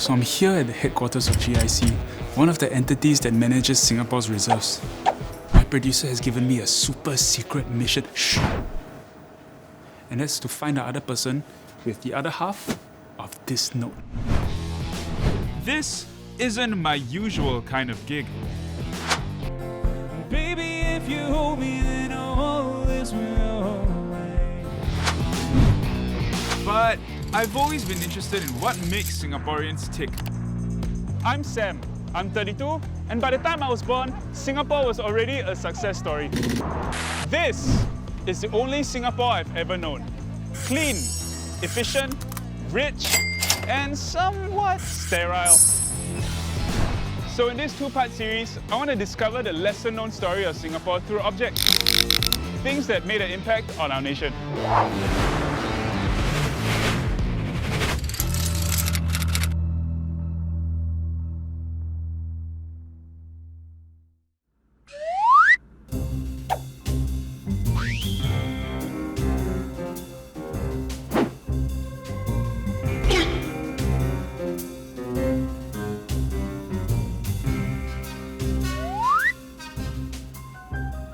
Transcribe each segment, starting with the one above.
So I'm here at the headquarters of GIC, one of the entities that manages Singapore's reserves. My producer has given me a super secret mission. Shh! And that's to find the other person with the other half of this note. This isn't my usual kind of gig. Baby, if you hold me, then all this will away. But I've always been interested in what makes Singaporeans tick. I'm Sam. I'm 32, and by the time I was born, Singapore was already a success story. This is the only Singapore I've ever known. Clean, efficient, rich, and somewhat sterile. So in this two-part series, I want to discover the lesser-known story of Singapore through objects. Things that made an impact on our nation.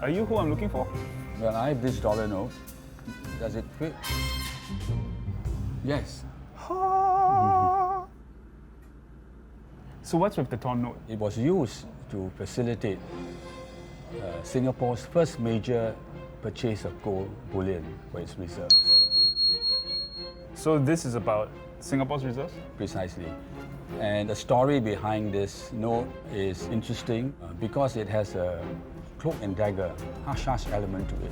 Are you who I'm looking for? Well, I have this dollar note. Does it fit? Yes. So what's with the torn note? It was used to facilitate Singapore's first major purchase of gold bullion for its reserves. So this is about Singapore's reserves? Precisely. And the story behind this note is interesting because it has a cloak and dagger, hush-hush element to it.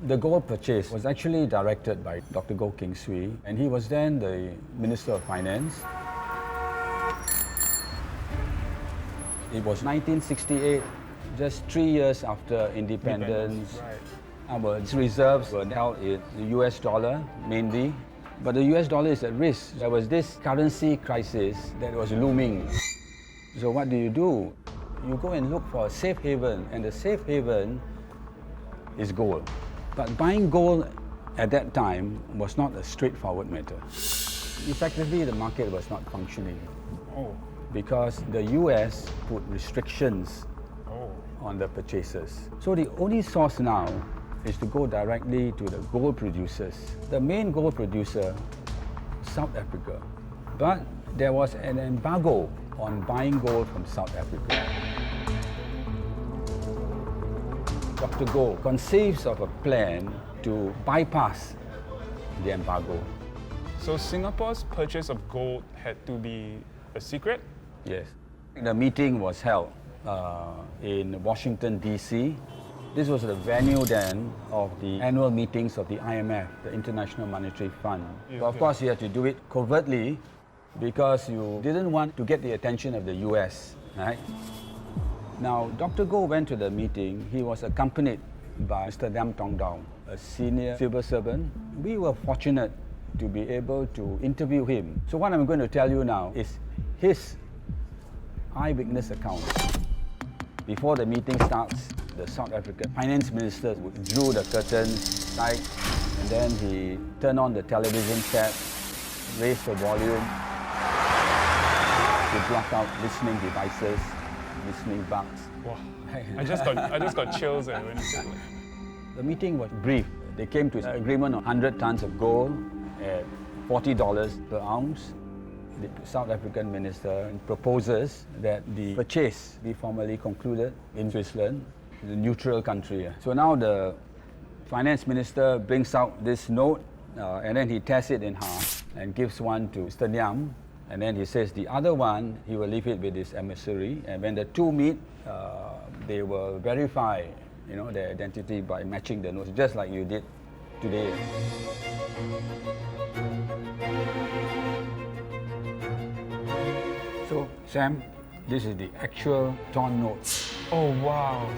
The gold purchase was actually directed by Dr. Goh Keng Swee, and he was then the Minister of Finance. It was 1968, just 3 years after independence. Right. Our reserves were held in the US dollar mainly, but the US dollar is at risk. There was this currency crisis that was looming. So what do? You go and look for a safe haven, and the safe haven is gold. But buying gold at that time was not a straightforward matter. Effectively, the market was not functioning because the US put restrictions on the purchases. So the only source now is to go directly to the gold producers. The main gold producer, South Africa. But there was an embargo on buying gold from South Africa. Dr. Goh conceives of a plan to bypass the embargo. So Singapore's purchase of gold had to be a secret? Yes. The meeting was held in Washington, D.C. This was the venue then of the annual meetings of the IMF, the International Monetary Fund. But of course, you had to do it covertly because you didn't want to get the attention of the US, right? Now, Dr. Goh went to the meeting. He was accompanied by Mr. Lam Tong Dao, a senior civil servant. We were fortunate to be able to interview him. So what I'm going to tell you now is his eyewitness account. Before the meeting starts, the South African finance minister drew the curtains tight, and then he turned on the television set, raised the volume to block out listening devices, listening bugs. Wow. I just got chills when you said that. The meeting was brief. They came to an agreement on 100 tons of gold at $40 per ounce. The South African minister proposes that the purchase be formally concluded in Switzerland, the neutral country. So now the finance minister brings out this note and then he tears it in half and gives one to Mr. Liam. And then he says the other one, he will leave it with his emissary. And when the two meet, they will verify, their identity by matching the notes, just like you did today. So, Sam, this is the actual torn note. Oh, wow.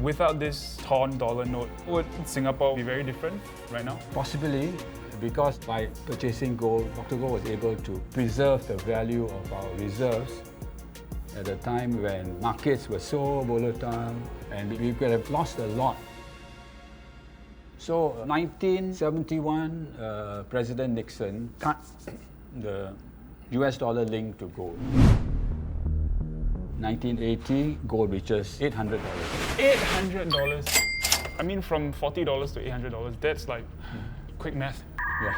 Without this torn dollar note, would Singapore be very different right now? Possibly, because by purchasing gold, Dr. Goh was able to preserve the value of our reserves at a time when markets were so volatile and we could have lost a lot So 1971, President Nixon cut the US dollar link to gold. 1980, gold reaches $800. $800. I mean, from $40 to $800, that's like quick math. Yeah.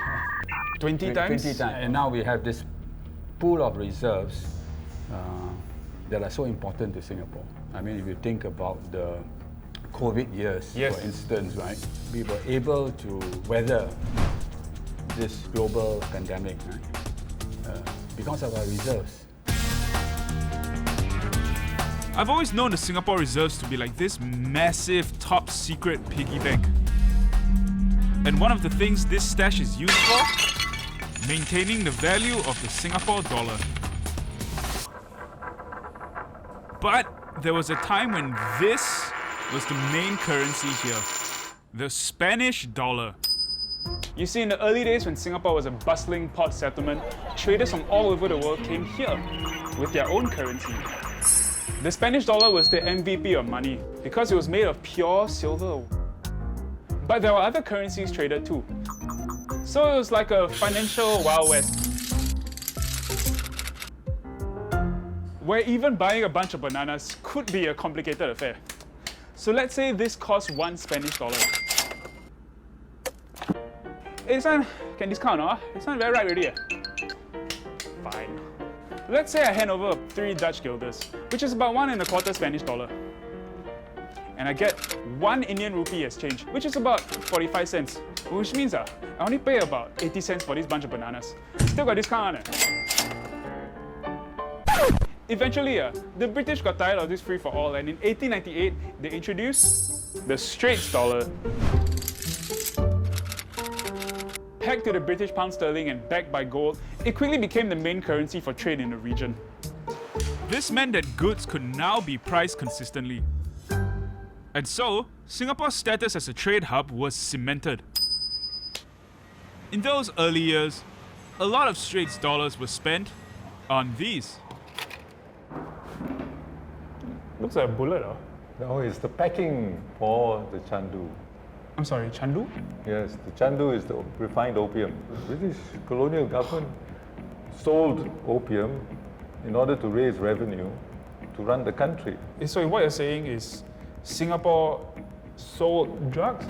20 times? 20 times. And now we have this pool of reserves that are so important to Singapore. I mean, if you think about the COVID years, Yes. for instance, right? We were able to weather this global pandemic, right? Because of our reserves. I've always known the Singapore reserves to be like this massive top secret piggy bank. And one of the things this stash is used for? Maintaining the value of the Singapore dollar. But there was a time when this was the main currency here. The Spanish dollar. You see, in the early days when Singapore was a bustling port settlement, traders from all over the world came here with their own currency. The Spanish dollar was the MVP of money because it was made of pure silver. But there were other currencies traded too. So it was like a financial Wild West, where even buying a bunch of bananas could be a complicated affair. So let's say this costs $1 Spanish dollar. Hey, this one can discount, huh? This one very right already. Fine. Let's say I hand over 3 Dutch guilders, which is about 1 1/4 Spanish dollar. And I get 1 Indian rupee as change, which is about 45 cents. Which means I only pay about 80 cents for this bunch of bananas. Still got discount on it. Eventually, the British got tired of this free for all, and in 1898, they introduced the Straits dollar. Pegged to the British pound sterling and backed by gold, it quickly became the main currency for trade in the region. This meant that goods could now be priced consistently. And so, Singapore's status as a trade hub was cemented. In those early years, a lot of Straits dollars were spent on these. Looks like a bullet, huh? No, it's the packing for the Chandu. I'm sorry, Chandu? Yes, the Chandu is the refined opium. The British colonial government sold opium in order to raise revenue to run the country. So what you're saying is Singapore sold drugs?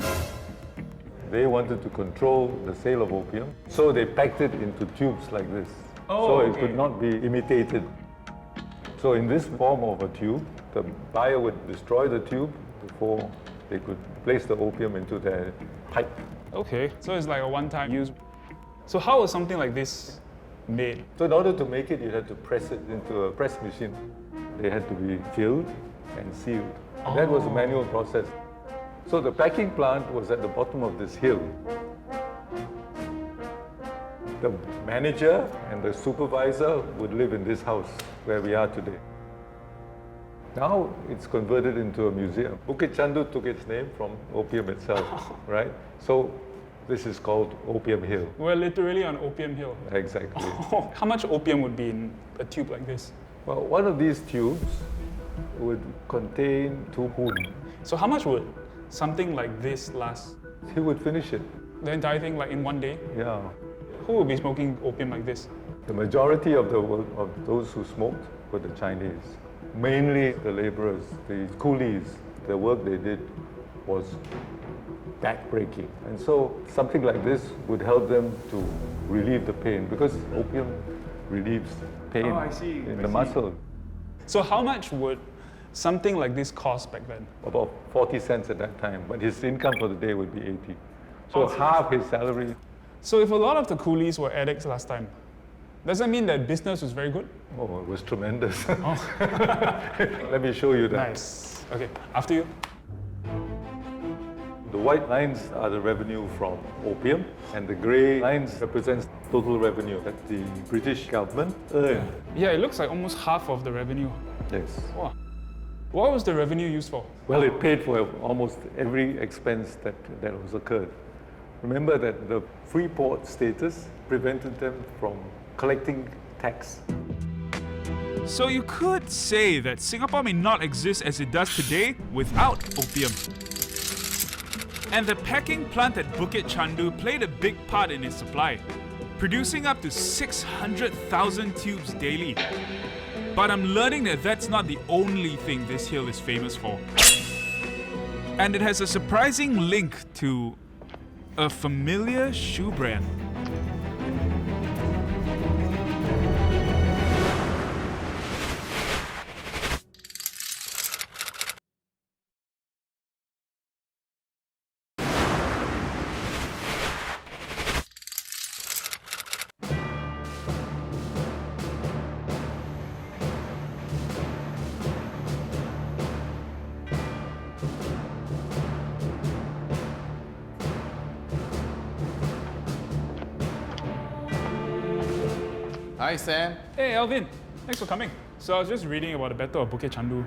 They wanted to control the sale of opium, so they packed it into tubes like this. So it could not be imitated. So in this form of a tube, the buyer would destroy the tube before they could place the opium into their pipe. Okay, so it's like a one-time use. So how was something like this made? So in order to make it, you had to press it into a press machine. They had to be filled and sealed. That was a manual process. So the packing plant was at the bottom of this hill. The manager and the supervisor would live in this house where we are today. Now it's converted into a museum. Bukit Chandu took its name from opium itself, right? So this is called Opium Hill. We're literally on Opium Hill. Exactly. How much opium would be in a tube like this? Well, one of these tubes would contain 2 poon. So how much would something like this last? He would finish it. The entire thing like in one day? Yeah. Who would be smoking opium like this? The majority of those who smoked were the Chinese. Mainly the laborers, the coolies. The work they did was back-breaking. And so something like this would help them to relieve the pain, because opium relieves pain in the muscle. So how much would something like this cost back then? About 40 cents at that time, but his income for the day would be 80. So half his salary. So if a lot of the coolies were addicts last time, does that mean that business was very good? Oh, it was tremendous. Let me show you that. Nice. Okay, after you. The white lines are the revenue from opium, and the grey lines represents total revenue that the British government earned. Yeah, it looks like almost half of the revenue. Yes. Wow. What was the revenue used for? Well, it paid for almost every expense that was occurred. Remember that the free port status prevented them from collecting tax. So you could say that Singapore may not exist as it does today without opium. And the packing plant at Bukit Chandu played a big part in its supply, producing up to 600,000 tubes daily. But I'm learning that that's not the only thing this hill is famous for. And it has a surprising link to a familiar shoe brand. Hi, Sam. Hey Alvin, thanks for coming. So I was just reading about the Battle of Bukit Chandu.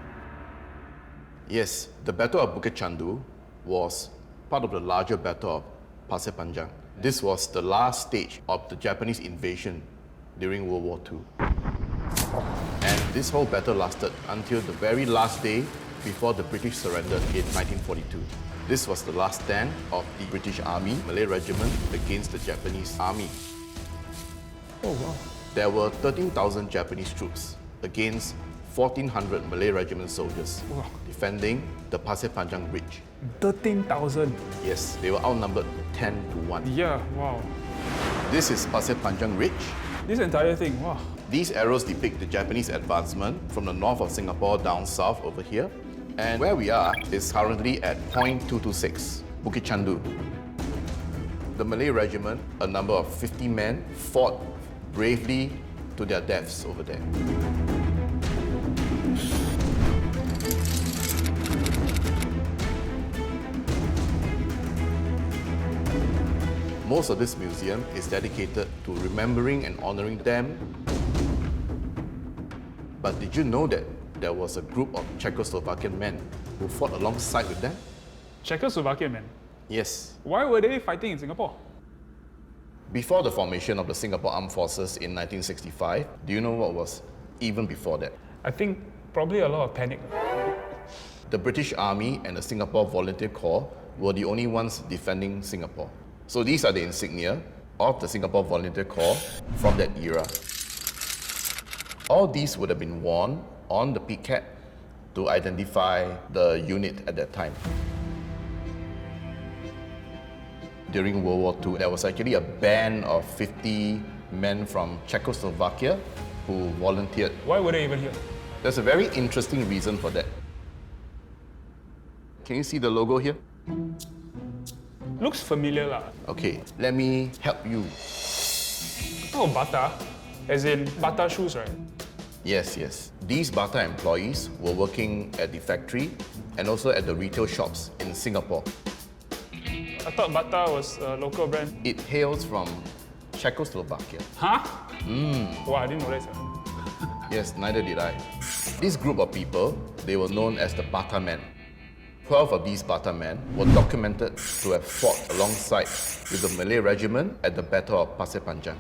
Yes, the Battle of Bukit Chandu was part of the larger Battle of Pasir Panjang. This was the last stage of the Japanese invasion during World War II. And this whole battle lasted until the very last day before the British surrendered in 1942. This was the last stand of the British Army, Malay Regiment, against the Japanese Army. Oh wow. There were 13,000 Japanese troops against 1,400 Malay Regiment soldiers Wow. defending the Pasir Panjang Bridge. 13,000. Yes, they were outnumbered 10 to 1. Yeah, wow. This is Pasir Panjang Ridge. This entire thing, wow. These arrows depict the Japanese advancement from the north of Singapore down south over here. And where we are is currently at point 226, Bukit Chandu. The Malay Regiment, a number of 50 men, fought bravely to their deaths over there. Most of this museum is dedicated to remembering and honoring them. But did you know that there was a group of Czechoslovakian men who fought alongside with them? Czechoslovakia, man. Yes. Why were they fighting in Singapore? Before the formation of the Singapore Armed Forces in 1965, do you know what was even before that? I think probably a lot of panic. The British Army and the Singapore Volunteer Corps were the only ones defending Singapore. So these are the insignia of the Singapore Volunteer Corps from that era. All these would have been worn on the peak cap to identify the unit at that time. During World War II, there was actually a band of 50 men from Czechoslovakia who volunteered. Why were they even here? There's a very interesting reason for that. Can you see the logo here? Looks familiar lah. Okay, let me help you. Oh, Bata. As in Bata shoes, right? Yes, yes. These Bata employees were working at the factory and also at the retail shops in Singapore. I thought Bata was a local brand. It hails from Czechoslovakia. Huh? Wow, I didn't know that. Sir. Yes, neither did I. This group of people, they were known as the Bata men. 12 of these Bata men were documented to have fought alongside with the Malay Regiment at the Battle of Pasir Panjang.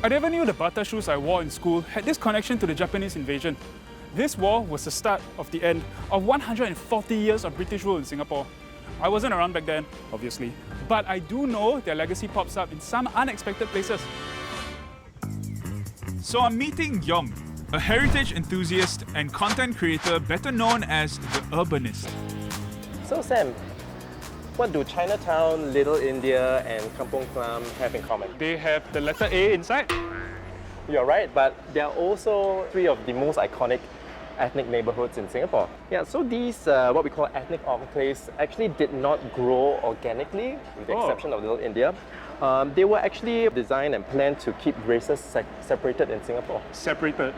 I never knew the Bata shoes I wore in school had this connection to the Japanese invasion. This war was the start of the end of 140 years of British rule in Singapore. I wasn't around back then, obviously, but I do know their legacy pops up in some unexpected places. So I'm meeting Yong, a heritage enthusiast and content creator better known as the Urbanist. So Sam, what do Chinatown, Little India and Kampong Glam have in common? They have the letter A inside. You're right, but they are also three of the most iconic ethnic neighborhoods in Singapore. Yeah, so these, what we call ethnic enclaves, actually did not grow organically, with the exception of Little India. They were actually designed and planned to keep races separated in Singapore. Separated.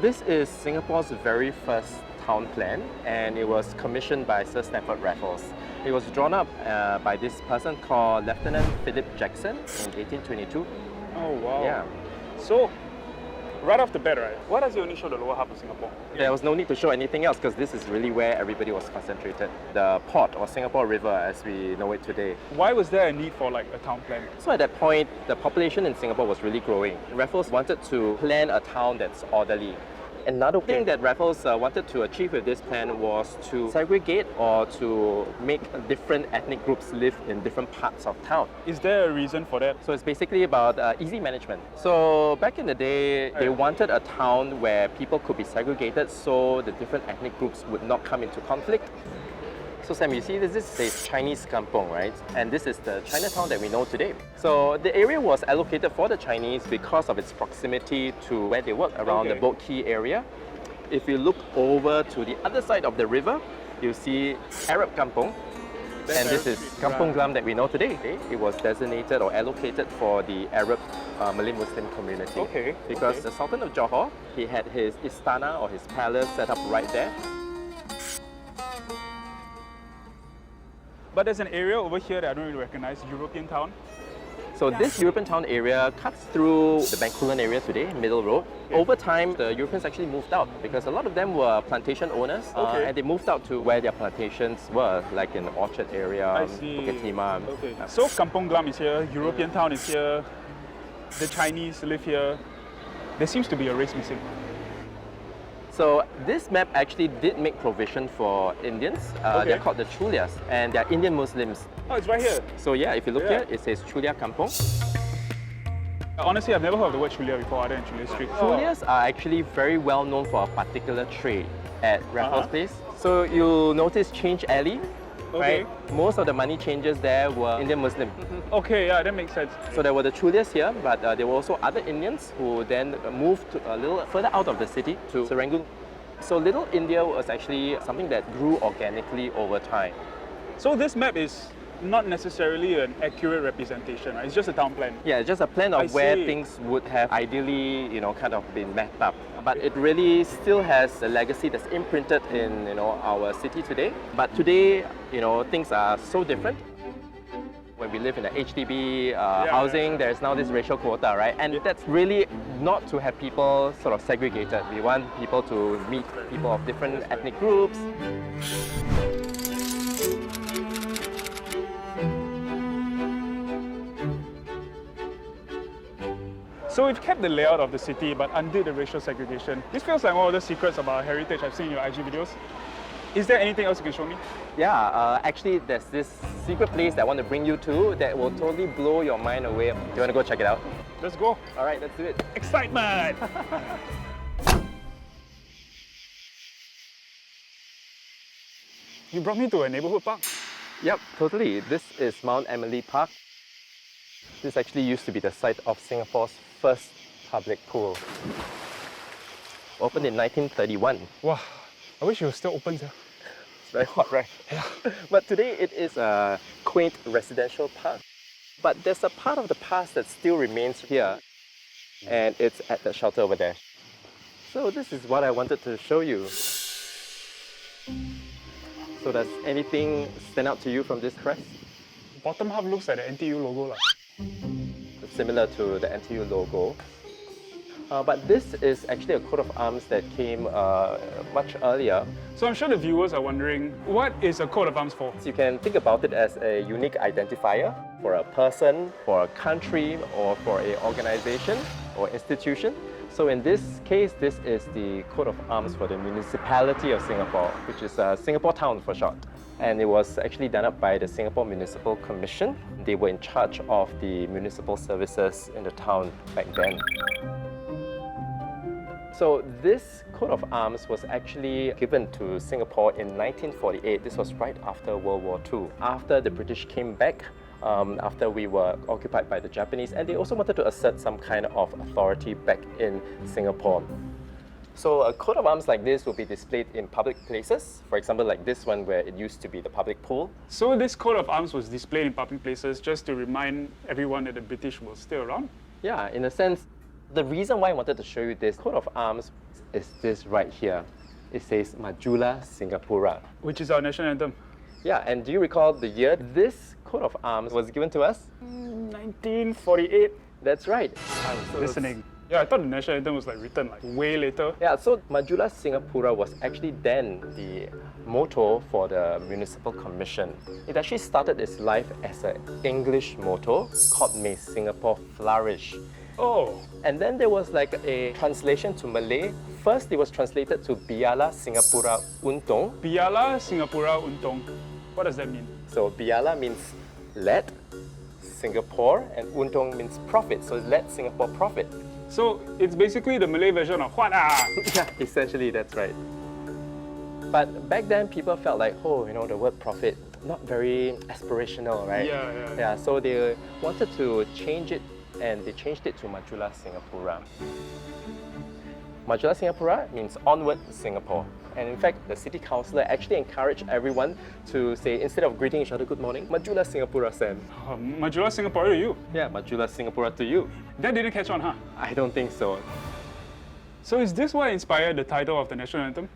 This is Singapore's very first town plan, and it was commissioned by Sir Stafford Raffles. It was drawn up by this person called Lieutenant Philip Jackson in 1822. Oh wow. Yeah. So, Right off the bat, right? Why does it only show the lower half of Singapore? There was no need to show anything else because this is really where everybody was concentrated. The port or Singapore River as we know it today. Why was there a need for like a town plan? So at that point, the population in Singapore was really growing. Raffles wanted to plan a town that's orderly. Another thing that Raffles wanted to achieve with this plan was to segregate or to make different ethnic groups live in different parts of town. Is there a reason for that? So it's basically about easy management. So back in the day, they wanted a town where people could be segregated so the different ethnic groups would not come into conflict. So Sam, you see this is Chinese kampong, right? And this is the Chinatown that we know today. So the area was allocated for the Chinese because of its proximity to where they work around the Boat Quay area. If you look over to the other side of the river, you see Arab kampong. And this is Kampung Glam that we know today. It was designated or allocated for the Arab Malay Muslim community. Because the Sultan of Johor, he had his istana or his palace set up right there. But there's an area over here that I don't really recognize, European Town. So this European Town area cuts through the Bencoolen area today, Middle Road. Over time, the Europeans actually moved out because a lot of them were plantation owners and they moved out to where their plantations were, like in the Orchard area, Bukit Timah. So Kampong Glam is here, European Town is here, the Chinese live here. There seems to be a race missing. So this map actually did make provision for Indians. They're called the Chulias and they're Indian Muslims. Oh, it's right here. So yeah, if you look here, it says Chulia Kampong. Honestly, I've never heard of the word Chulia before other than Chulia Street. Chulias are actually very well known for a particular trade at Raffles Place. So you'll notice Change Alley, right? Most of the money changers there were Indian Muslim. Okay, yeah, that makes sense. So there were the Chulias here, but there were also other Indians who then moved a little further out of the city to Serangoon. So Little India was actually something that grew organically over time. So this map is not necessarily an accurate representation, right? It's just a town plan. Yeah, it's just a plan of where things would have ideally, kind of been mapped up. But it really still has a legacy that's imprinted in, our city today. But today, things are so different. When we live in a HDB housing, there's now this racial quota, right? And that's really not to have people sort of segregated. We want people to meet people of different ethnic groups. So we've kept the layout of the city but undid the racial segregation. This feels like one of the secrets about our heritage I've seen in your IG videos. Is there anything else you can show me? Yeah, actually there's this secret place that I want to bring you to that will totally blow your mind away. Do you want to go check it out? Let's go. All right, let's do it. Excitement! You brought me to a neighborhood park? Yep, totally. This is Mount Emily Park. This actually used to be the site of Singapore's first public pool. Opened in 1931. Wow, I wish it was still open, sir. It's very hot, right? Yeah. But today it is a quaint residential park. But there's a part of the past that still remains here, and it's at the shelter over there. So this is what I wanted to show you. So does anything stand out to you from this crest? Bottom half looks like the NTU logo. It's similar to the NTU logo. But this is actually a coat of arms that came much earlier. So I'm sure the viewers are wondering, what is a coat of arms for? So you can think about it as a unique identifier for a person, for a country, or for an organization or institution. So in this case, this is the coat of arms for the municipality of Singapore, which is Singapore Town for short. And it was actually done up by the Singapore Municipal Commission. They were in charge of the municipal services in the town back then. So this coat of arms was actually given to Singapore in 1948. This was right after World War II. After the British came back, after we were occupied by the Japanese, and they also wanted to assert some kind of authority back in Singapore. So a coat of arms like this will be displayed in public places, for example like this one where it used to be the public pool. So this coat of arms was displayed in public places just to remind everyone that the British were still around? Yeah, in a sense, the reason why I wanted to show you this coat of arms is this right here. It says Majulah Singapura. Which is our national anthem. Yeah, and do you recall the year this coat of arms was given to us? 1948. That's right. I was listening. Yeah, I thought the national anthem was like written like way later. Yeah, so Majulah Singapura was actually then the motto for the Municipal Commission. It actually started its life as an English motto called May Singapore Flourish. Oh, And then there was like a translation to Malay. First, it was translated to Biarlah Singapura Untung. Biarlah Singapura Untung. What does that mean? So Biarlah means let Singapore, and Untung means profit. So let Singapore profit. So it's basically the Malay version of what ah. Yeah, essentially that's right. But back then, people felt like, oh, you know, the word profit, not very aspirational, right? Yeah. So they wanted to change it, and they changed it to Majulah Singapura. Majulah Singapura means onward Singapore. And in fact, the city councillor actually encouraged everyone to say, instead of greeting each other good morning, Majulah Singapura, Sam. Majulah Singapura to you. Yeah, Majulah Singapura to you. That didn't catch on, huh? I don't think so. So is this what inspired the title of the national anthem?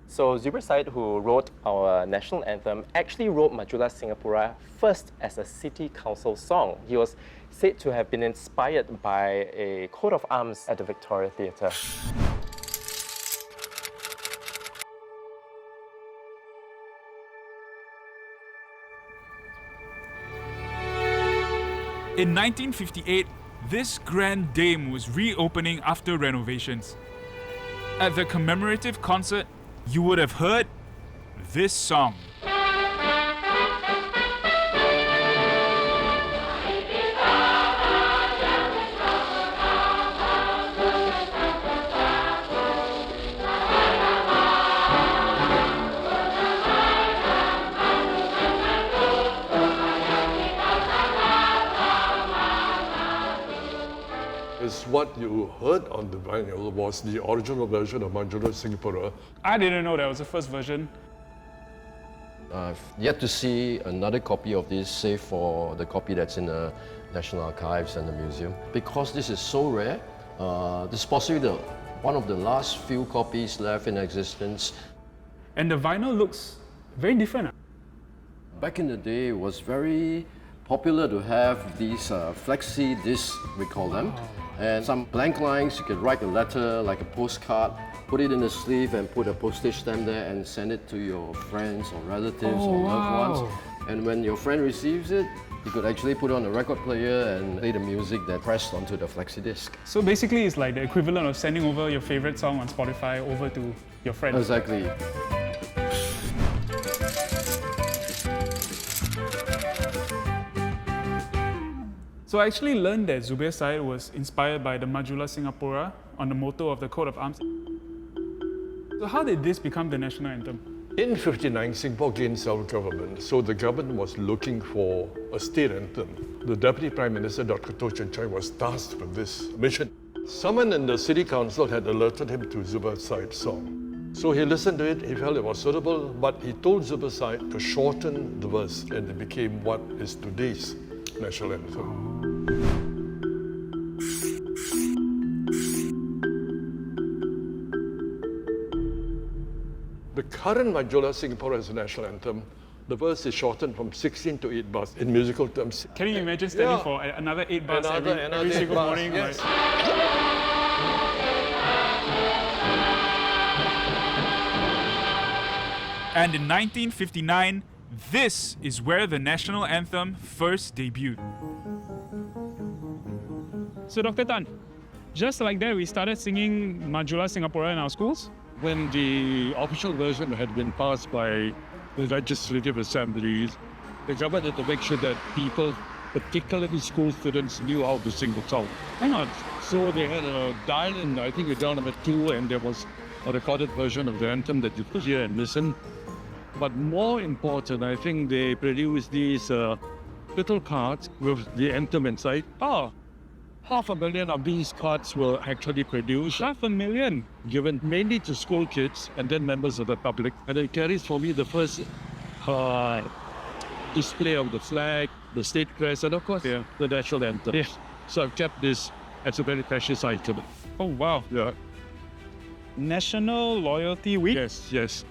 So Zubir Said, who wrote our national anthem, actually wrote Majulah Singapura first as a city council song. He was said to have been inspired by a coat of arms at the Victoria Theatre. In 1958, this grand dame was reopening after renovations. At the commemorative concert, you would have heard this song. Is what you heard on the vinyl was the original version of Majulah Singapura. I didn't know that was the first version. I've yet to see another copy of this, save for the copy that's in the National Archives and the museum. Because this is so rare, this is possibly one of the last few copies left in existence. And the vinyl looks very different. Back in the day, it was very popular to have these flexi discs, we call them. And some blank lines, you could write a letter, like a postcard, put it in a sleeve and put a postage stamp there and send it to your friends or relatives or loved ones. And when your friend receives it, you could actually put on a record player and play the music that pressed onto the flexi disc. So basically it's like the equivalent of sending over your favorite song on Spotify over to your friends. Exactly. So I actually learned that Zubir Said was inspired by the Majulah Singapura on the motto of the coat of arms. So how did this become the national anthem? In 1959, Singapore gained self-government, so the government was looking for a state anthem. The Deputy Prime Minister, Dr. Toh Chin Chye, was tasked with this mission. Someone in the city council had alerted him to Zubir Said's song. So he listened to it, he felt it was suitable, but he told Zubir Said to shorten the verse, and it became what is today's national anthem. The current Majulah Singapura is a national anthem. The verse is shortened from 16 to 8 bars in musical terms. Can you imagine standing for another 8 bars every single morning? Yes. And in 1959, this is where the national anthem first debuted. So Dr. Tan, just like that we started singing Majulah Singapura in our schools? When the official version had been passed by the Legislative Assemblies, the government had to make sure that people, particularly school students, knew how to sing the song. Hang on. So they had a dial-in, I think it's down number 2, and there was a recorded version of the anthem that you could hear and listen. But more important, I think they produced these little cards with the anthem inside. 500,000 of these cards were actually produced. 500,000? Given mainly to school kids and then members of the public. And it carries for me the first display of the flag, the state crest, and of course, the national anthem. Yeah. So I've kept this as a very precious item. Oh wow. Yeah. National Loyalty Week? Yes.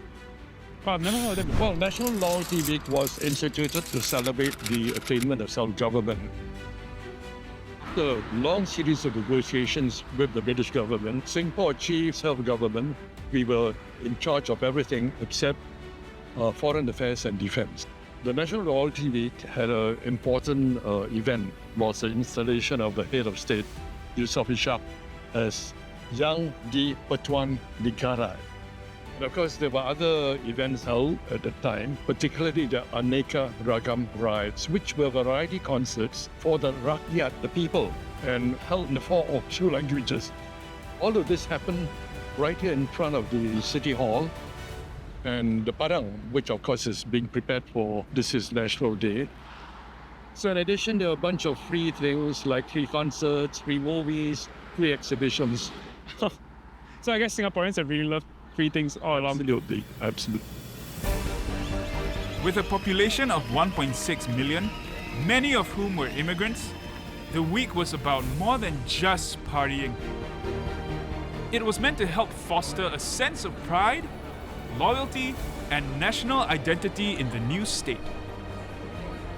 Oh, I've never heard of that before. Well, National Loyalty Week was instituted to celebrate the attainment of self-government. After a long series of negotiations with the British government, Singapore achieved self-government. We were in charge of everything except foreign affairs and defense. The National Loyalty Week had an important event, was the installation of the head of state, Yusof Ishak, as Yang di Pertuan Negara. And of course, there were other events held at the time, particularly the Aneka Ragam riots, which were variety concerts for the rakyat, the people, and held in the form of 2 languages. All of this happened right here in front of the City Hall, and the Padang, which of course is being prepared for this is National Day. So in addition, there are a bunch of free things like free concerts, free movies, free exhibitions. So I guess Singaporeans have really loved free things all along. Absolutely, absolutely. With a population of 1.6 million, many of whom were immigrants, the week was about more than just partying. It was meant to help foster a sense of pride, loyalty, and national identity in the new state.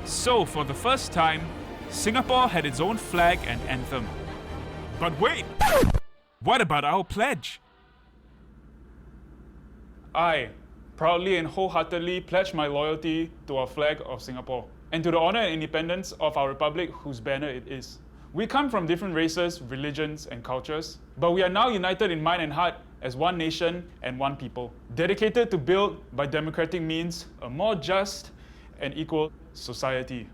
So, for the first time, Singapore had its own flag and anthem. But wait! What about our pledge? I proudly and wholeheartedly pledge my loyalty to our flag of Singapore and to the honor and independence of our republic whose banner it is. We come from different races, religions, and cultures, but we are now united in mind and heart as one nation and one people, dedicated to build, by democratic means, a more just and equal society.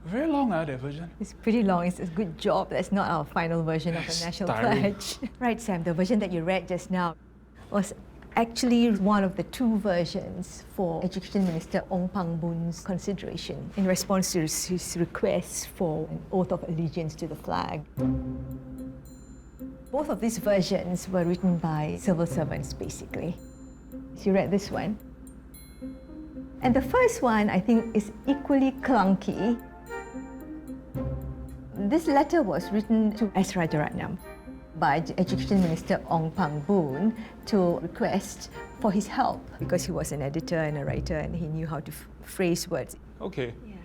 Very long, that version. It's pretty long. It's a good job. That's not our final version of the national pledge. Right, Sam, the version that you read just now was actually one of the 2 versions for Education Minister Ong Pang Boon's consideration in response to his request for an oath of allegiance to the flag. Both of these versions were written by civil servants, basically. So you read this one. And the first one, I think, is equally clunky. This letter was written to S. Rajaratnam by Education Minister Ong Pang Boon to request for his help because he was an editor and a writer and he knew how to phrase words. Okay. Yeah.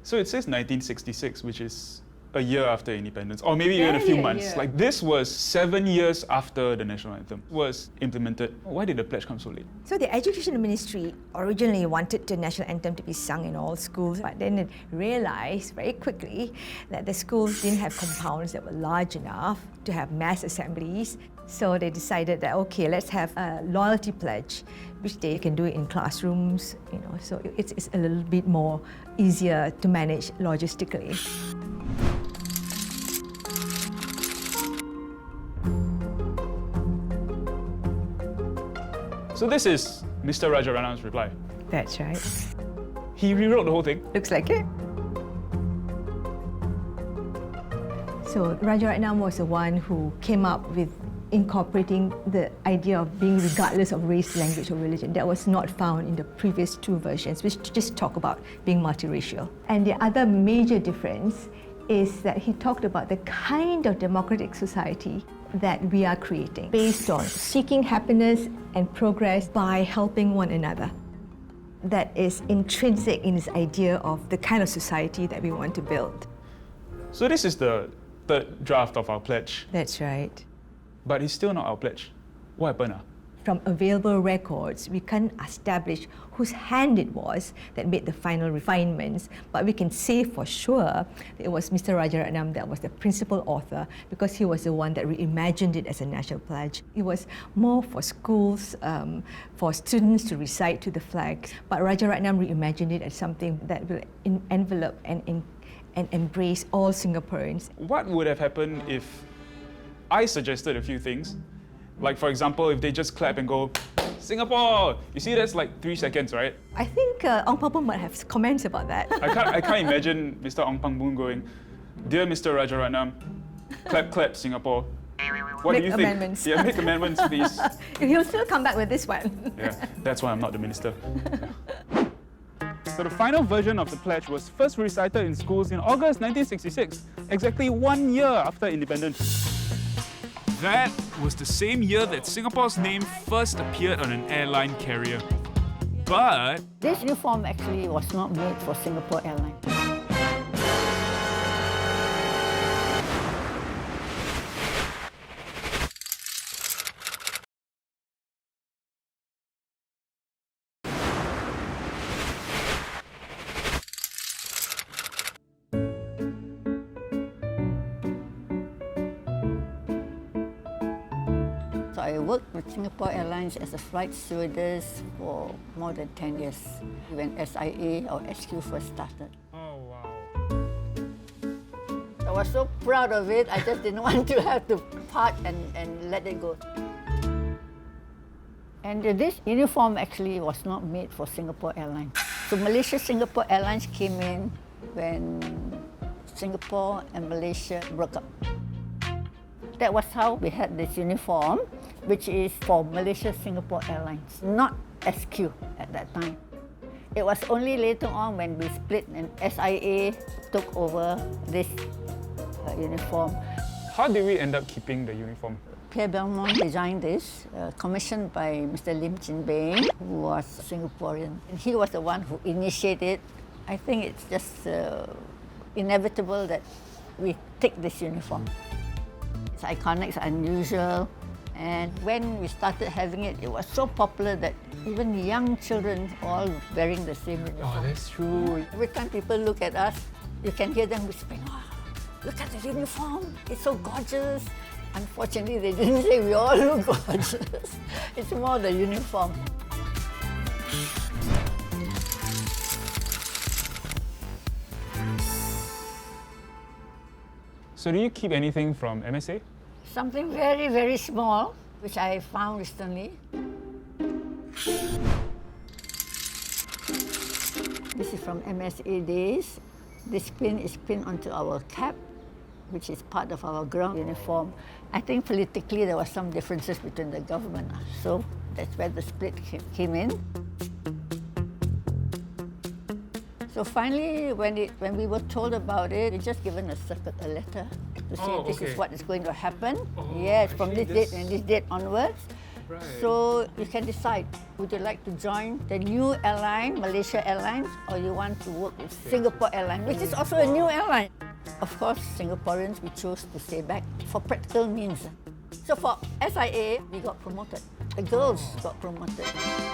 So it says 1966, which is a year after independence, or maybe even a few months. Like this was 7 years after the national anthem was implemented. Why did the pledge come so late? So the Education Ministry originally wanted the national anthem to be sung in all schools, but then it realized very quickly that the schools didn't have compounds that were large enough to have mass assemblies. So they decided that, okay, let's have a loyalty pledge, which they can do in classrooms, so it's a little bit more easier to manage logistically. So this is Mr. Rajaratnam's reply. That's right. He rewrote the whole thing. Looks like it. So Rajaratnam was the one who came up with incorporating the idea of being regardless of race, language, or religion. That was not found in the previous 2 versions, which just talk about being multiracial. And the other major difference is that he talked about the kind of democratic society that we are creating, based on seeking happiness and progress by helping one another. That is intrinsic in his idea of the kind of society that we want to build. So this is the 3rd draft of our pledge. That's right. But it's still not our pledge. What happened? From available records, we can't establish whose hand it was that made the final refinements, but we can say for sure that it was Mr. Rajaratnam that was the principal author because he was the one that reimagined it as a national pledge. It was more for schools, for students to recite to the flag, but Rajaratnam reimagined it as something that will envelop and embrace all Singaporeans. What would have happened if I suggested a few things? Like, for example, if they just clap and go, Singapore! You see, that's like 3 seconds, right? I think Ong Pang Boon might have comments about that. I can't imagine Mr. Ong Pang Boon going, Dear Mr. Rajaratnam, clap, clap, Singapore. What make do you think? Amendments. Yeah, make amendments, please. He'll still come back with this one. Yeah, that's why I'm not the minister. So the final version of the pledge was first recited in schools in August 1966, exactly 1 year after independence. That was the same year that Singapore's name first appeared on an airline carrier. But this uniform actually was not made for Singapore Airlines. I worked with Singapore Airlines as a flight stewardess for more than 10 years when SIA or SQ first started. Oh, wow. I was so proud of it, I just didn't want to have to part and let it go. And this uniform actually was not made for Singapore Airlines. So Malaysia Singapore Airlines came in when Singapore and Malaysia broke up. That was how we had this uniform, which is for Malaysia Singapore Airlines, not SQ at that time. It was only later on when we split and SIA took over this uniform. How did we end up keeping the uniform? Pierre Belmont designed this, commissioned by Mr. Lim Chin Beng, who was Singaporean. And he was the one who initiated. I think it's just inevitable that we take this uniform. It's iconic, it's unusual. And when we started having it, it was so popular that even young children all wearing the same uniform. Oh, that's true. Every time people look at us, you can hear them whispering, "Wow, look at the uniform, it's so gorgeous." Unfortunately, they didn't say we all look gorgeous. It's more the uniform. So do you keep anything from MSA? Something very, very small, which I found recently. This is from MSA days. This pin is pinned onto our cap, which is part of our ground uniform. I think politically there were some differences between the government, so that's where the split came in. So finally, when we were told about it, we just given a letter to say this is what is going to happen. Yes, from this date and this date onwards. Right. So you can decide, would you like to join the new airline, Malaysia Airlines, or you want to work with Singapore Airlines, which is also a new airline. Of course, Singaporeans, we chose to stay back for practical means. So for SIA, we got promoted. The girls got promoted.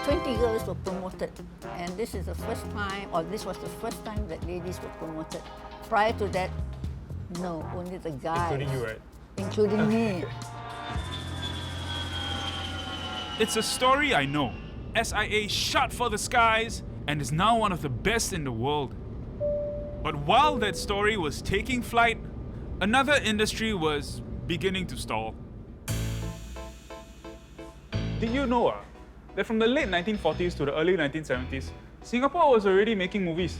20 girls were promoted. And this is the first time, or this was the first time that ladies were promoted. Prior to that, no, only the guys. Including you, right? Including me. It's a story I know. SIA shot for the skies and is now one of the best in the world. But while that story was taking flight, another industry was beginning to stall. Did you know that from the late 1940s to the early 1970s, Singapore was already making movies?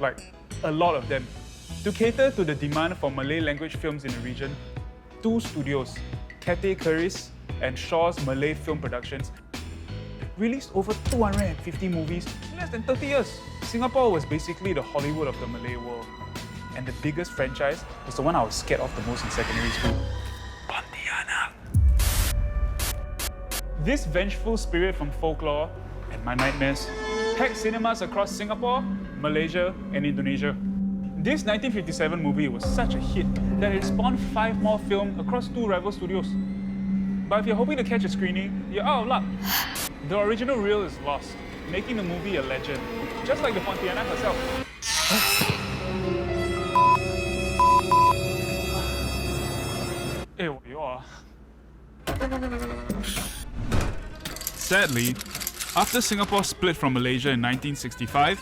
Like, a lot of them. To cater to the demand for Malay language films in the region, two studios, Cathay Keris and Shaw's Malay Film Productions, released over 250 movies in less than 30 years. Singapore was basically the Hollywood of the Malay world. And the biggest franchise was the one I was scared of the most in secondary school. Pontianak. This vengeful spirit from folklore and my nightmares packed cinemas across Singapore, Malaysia, and Indonesia. This 1957 movie was such a hit that it spawned 5 more films across 2 rival studios. But if you're hoping to catch a screening, you're out of luck. The original reel is lost, making the movie a legend, just like the Pontianak herself. Hey, you are. Sadly, after Singapore split from Malaysia in 1965,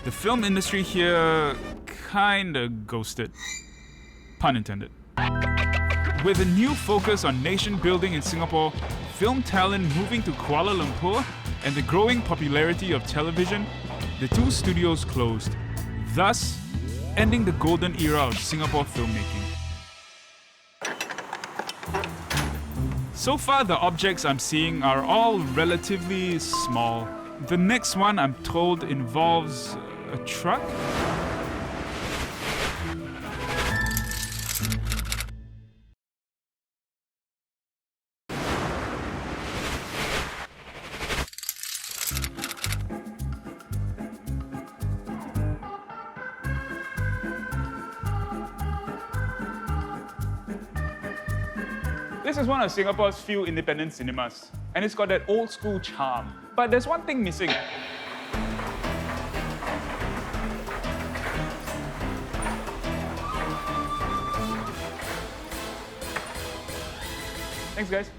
the film industry here kinda ghosted. Pun intended. With a new focus on nation building in Singapore, film talent moving to Kuala Lumpur, and the growing popularity of television, the 2 studios closed, thus ending the golden era of Singapore filmmaking. So far, the objects I'm seeing are all relatively small. The next one, I'm told, involves a truck? This is one of Singapore's few independent cinemas, and it's got that old school charm. But there's one thing missing. Thanks, guys.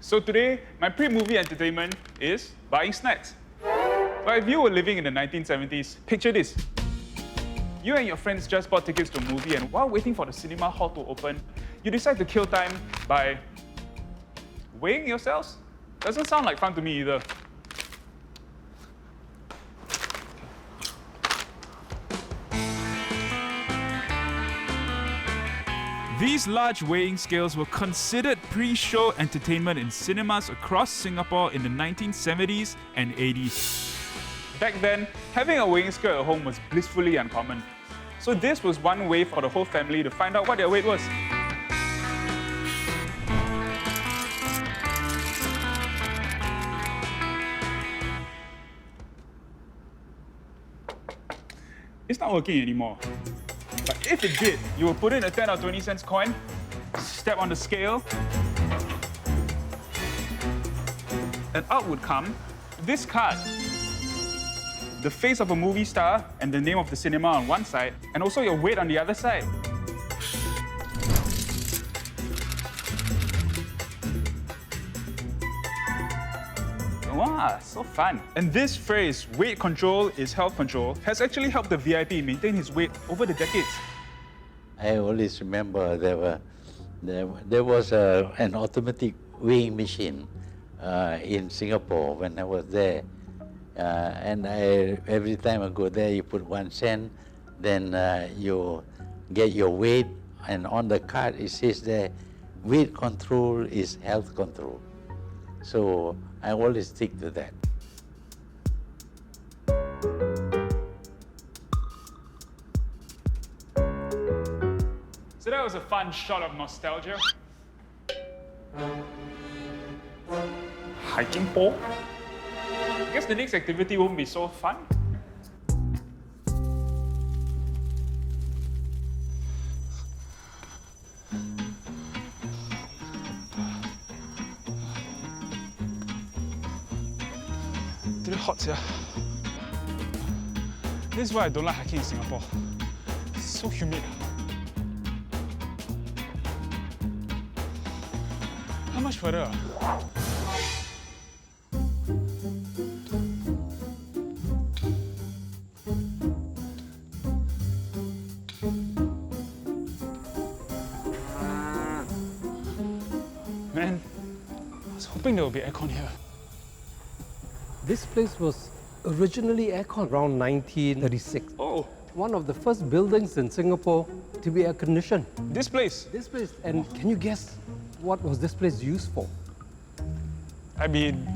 So today, my pre-movie entertainment is buying snacks. But if you were living in the 1970s, picture this. You and your friends just bought tickets to a movie, and while waiting for the cinema hall to open, you decide to kill time by weighing yourselves? Doesn't sound like fun to me either. These large weighing scales were considered pre-show entertainment in cinemas across Singapore in the 1970s and 80s. Back then, having a weighing scale at home was blissfully uncommon. So this was one way for the whole family to find out what their weight was. It's not working anymore. But if it did, you would put in a 10 or 20 cents coin, step on the scale, and out would come this card. The face of a movie star and the name of the cinema on one side, and also your weight on the other side. Wow, so fun. And this phrase, weight control is health control, has actually helped the VIP maintain his weight over the decades. I always remember there was an automatic weighing machine in Singapore when I was there. And every time I go there, you put 1 cent, then you get your weight, and on the card it says there, weight control is health control. So I always stick to that. So that was a fun shot of nostalgia. Hiking pole? I guess the next activity won't be so fun. It's really hot here. This is why I don't like hiking in Singapore. It's so humid. How much further? Man, I was hoping there would be aircon here. This place was originally aircon around 1936. Oh, One of the first buildings in Singapore to be air-conditioned. this place. This place, and can you guess what was this place used for? I mean,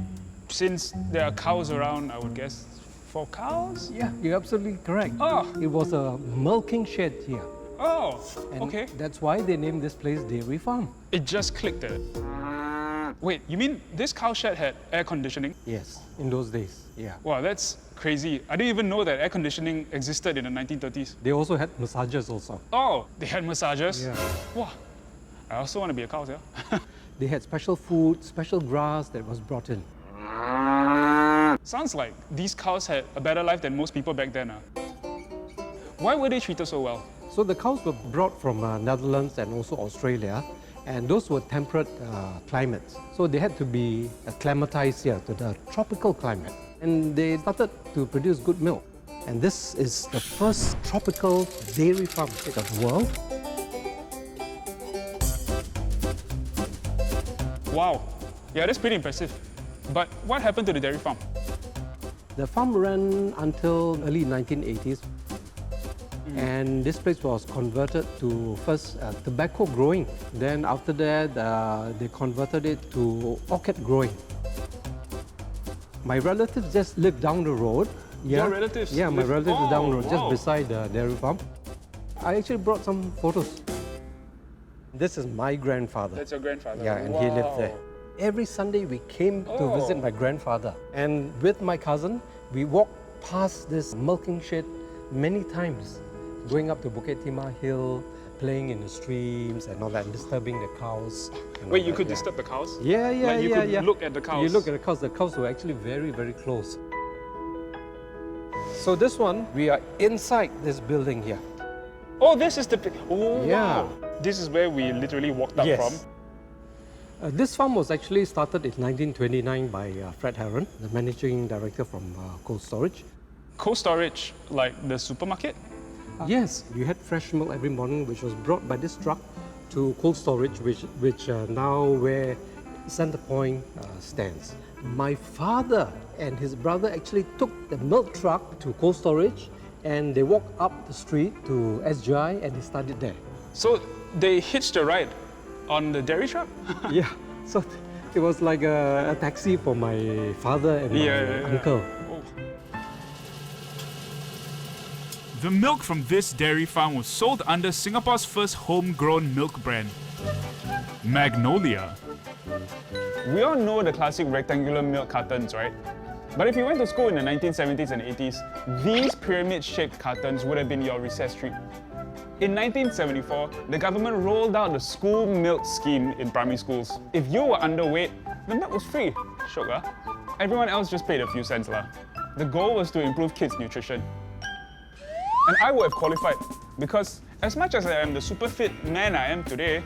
since there are cows around, I would guess for cows? Yeah, you're absolutely correct. Oh. It was a milking shed here. Oh, And okay. that's why they named this place Dairy Farm. It just clicked there. Wait, you mean this cow shed had air conditioning? Yes, in those days, yeah. Wow, that's crazy. I didn't even know that air conditioning existed in the 1930s. They also had massages also. Oh, they had massages? Yeah. Wow, I also want to be a cow, yeah? They had special food, special grass that was brought in. Sounds like these cows had a better life than most people back then. Why were they treated so well? So the cows were brought from Netherlands and also Australia, and those were temperate climates. So they had to be acclimatized here to the tropical climate. And they started to produce good milk. And this is the first tropical dairy farm in the world. Wow, yeah, that's pretty impressive. But what happened to the dairy farm? The farm ran until early 1980s. And this place was converted to first tobacco growing. Then after that, they converted it to orchid growing. My relatives just lived down the road. Yeah. Your relatives? Yeah, my relatives live down the road, wow. just beside the dairy farm. I actually brought some photos. This is my grandfather. That's your grandfather? Yeah, and he lived there. Every Sunday we came to visit my grandfather. And with my cousin, we walked past this milking shed many times, going up to Bukit Timah Hill, playing in the streams and all that, and disturbing the cows. and Wait, all you that, could yeah. disturb the cows? Yeah, yeah, Like you yeah, could yeah. look at the cows? You look at the cows were actually very, very close. So this one, we are inside this building here. Oh, this is the... Oh, Yeah. wow. This is where we literally walked up Yes. from. This farm was actually started in 1929 by Fred Heron, the managing director from Cold Storage. Cold storage, like the supermarket? Yes, you had fresh milk every morning, which was brought by this truck to cold storage, which now where Center Point stands. My father and his brother actually took the milk truck to cold storage, and they walked up the street to SGI and they started there. So they hitched a ride on the dairy truck? Yeah, so it was like a taxi for my father and my uncle. The milk from this dairy farm was sold under Singapore's first homegrown milk brand, Magnolia. We all know the classic rectangular milk cartons, right? But if you went to school in the 1970s and 80s, these pyramid-shaped cartons would have been your recess treat. In 1974, the government rolled out the school milk scheme in primary schools. If you were underweight, the milk was free. Shiok, huh? Everyone else just paid a few cents lah. The goal was to improve kids' nutrition. And I would have qualified, because as much as I am the super fit man I am today,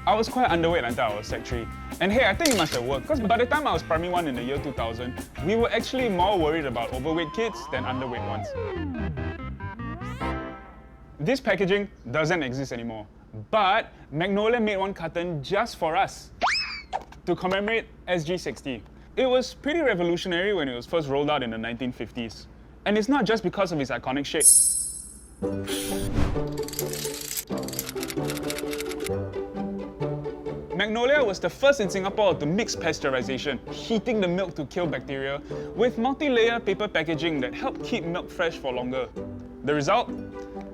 I was quite underweight until I was Sec 3. And hey, I think it must have worked, because by the time I was primary 1 in the year 2000, we were actually more worried about overweight kids than underweight ones. This packaging doesn't exist anymore, but Magnolia made one carton just for us to commemorate SG60. It was pretty revolutionary when it was first rolled out in the 1950s. And it's not just because of its iconic shape. Magnolia was the first in Singapore to mix pasteurization, heating the milk to kill bacteria, with multi-layer paper packaging that helped keep milk fresh for longer. The result?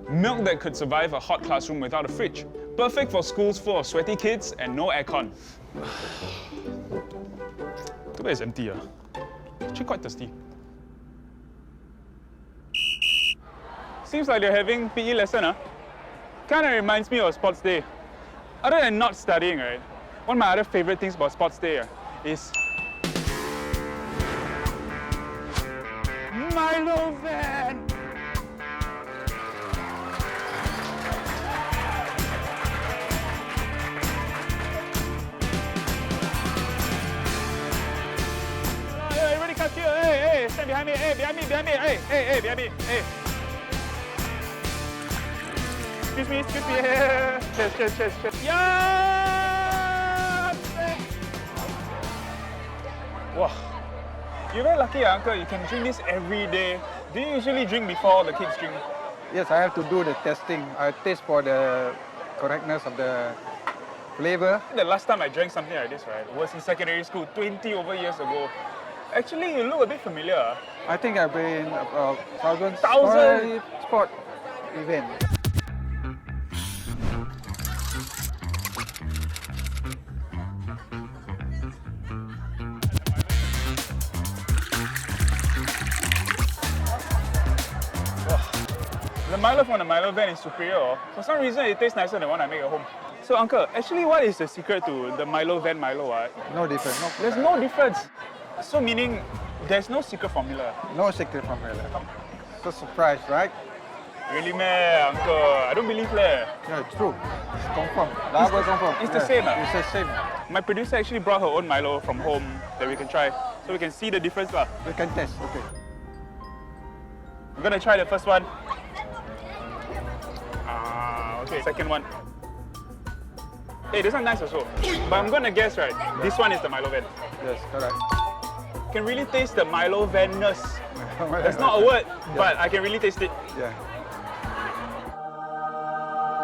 Milk that could survive a hot classroom without a fridge. Perfect for schools full of sweaty kids and no aircon. Too bad it's empty. Actually quite thirsty. Seems like they're having PE lesson, huh? Kinda reminds me of sports day. Other than not studying, right? One of my other favorite things about sports day is Milo van! Everybody come here! Hey, stand behind me! Hey, behind me! Hey, behind me! Hey! Excuse me. Cheers. Yeah! Wow. You're very lucky, Uncle. You can drink this every day. Do you usually drink before the kids drink? Yes, I have to do the testing. I taste for the correctness of the flavor. The last time I drank something like this, right, was in secondary school, 20 over years ago. Actually, you look a bit familiar. I think I've been about 1,000 sport event. The Milo from the Milo van is superior. For some reason, it tastes nicer than the one I make at home. So, Uncle, actually, what is the secret to the Milo van Milo? No difference. There's no difference. So, meaning there's no secret formula? No secret formula. It's a surprise, right? Really, man, Uncle? I don't believe that. Yeah, it's true. It's confirmed. Confirmed. It's the same. It's the same. My producer actually brought her own Milo from home that we can try, so we can see the difference. We can test, okay. We're gonna try the first one. Okay, second one. Hey, this one's nice also. But I'm gonna guess, right, this one is the Milo van. Yes, correct. Can really taste the Milo van-ness. That's not a word, but I can really taste it. Yeah.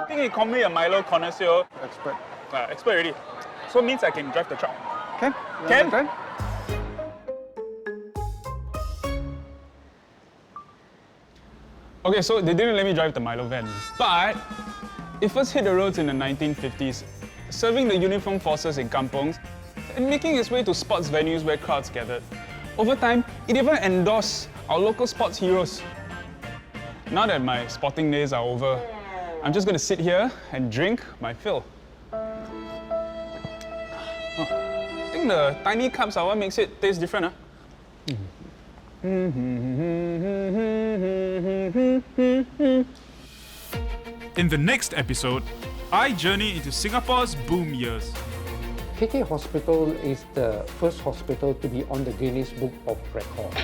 I think you call me a Milo connoisseur. Expert. Expert already. So means I can drive the truck. Can? Can? Okay, so they didn't let me drive the Milo van, but it first hit the roads in the 1950s, serving the uniformed forces in kampongs and making its way to sports venues where crowds gathered. Over time, it even endorsed our local sports heroes. Now that my sporting days are over, I'm just gonna sit here and drink my fill. I think the tiny cups are what makes it taste different, huh? In the next episode, I journey into Singapore's boom years. KK Hospital is the first hospital to be on the Guinness Book of Records.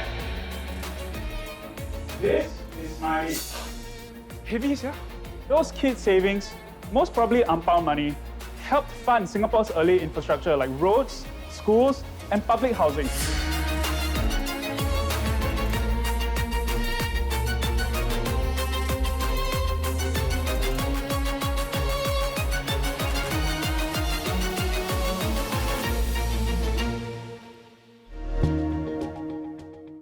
This is my heavies, yeah? Those kid savings, most probably ampao money, helped fund Singapore's early infrastructure like roads, schools, and public housing.